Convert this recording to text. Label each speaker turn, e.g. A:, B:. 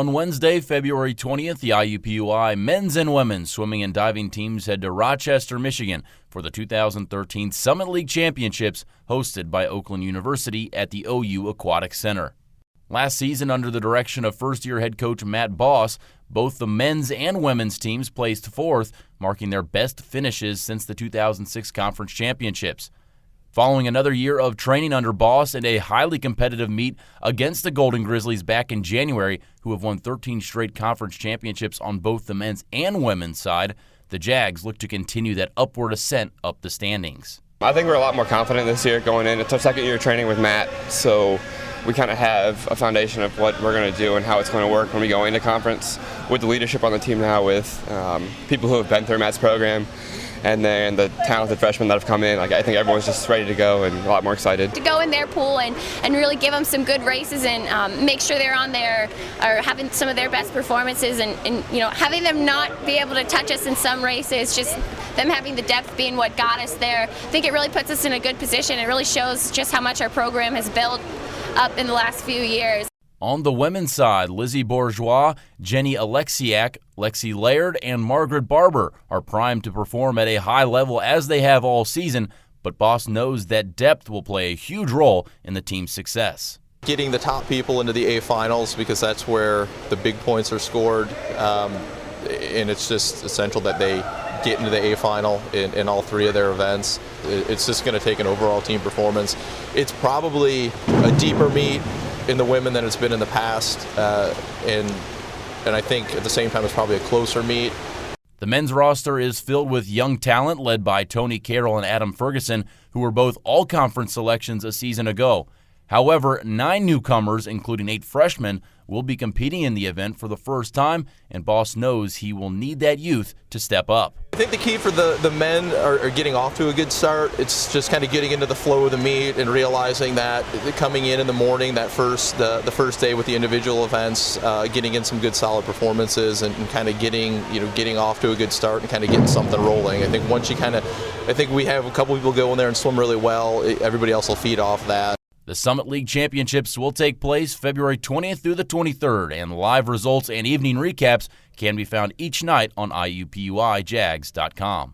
A: On Wednesday, February 20th, the IUPUI men's and women's swimming and diving teams head to Rochester, Michigan for the 2013 Summit League Championships hosted by Oakland University at the OU Aquatic Center. Last season, under the direction of first-year head coach Matt Boss, both the men's and women's teams placed fourth, marking their best finishes since the 2006 Conference Championships. Following another year of training under Boss and a highly competitive meet against the Golden Grizzlies back in January, who have won 13 straight conference championships on both the men's and women's side, the Jags look to continue that upward ascent up the standings.
B: I think we're a lot more confident this year going in. It's our second year training with Matt, so we kind of have a foundation of what we're going to do and how it's going to work when we go into conference. With the leadership on the team now, with people who have been through Matt's program, and then the talented freshmen that have come in, I think everyone's just ready to go and a lot more excited.
C: To go in their pool and really give them some good races and make sure they're on there or having some of their best performances and having them not be able to touch us in some races, just them having the depth being what got us there. I think it really puts us in a good position. It really shows just how much our program has built up in the last few years.
A: On the women's side, Lizzie Bourgeois, Jenny Alexiak, Lexi Laird, and Margaret Barber are primed to perform at a high level as they have all season, but Boss knows that depth will play a huge role in the team's success.
D: Getting the top people into the A finals, because that's where the big points are scored, and it's just essential that they get into the A final in all three of their events. It's just going to take an overall team performance. It's probably a deeper meet in the women than it's been in the past, and I think at the same time it's probably a closer meet.
A: The men's roster is filled with young talent led by Tony Carroll and Adam Ferguson, who were both all-conference selections a season ago. However, 9 newcomers, including 8 freshmen, will be competing in the event for the first time, and Boss knows he will need that youth to step up.
D: I think the key for the men are getting off to a good start. It's just kind of getting into the flow of the meet and realizing that coming in the morning, that the first day with the individual events, getting in some good solid performances and kind of getting off to a good start and kind of getting something rolling. I think once you I think we have a couple people go in there and swim really well, everybody else will feed off that.
A: The Summit League Championships will take place February 20th through the 23rd, and live results and evening recaps can be found each night on IUPUIJags.com.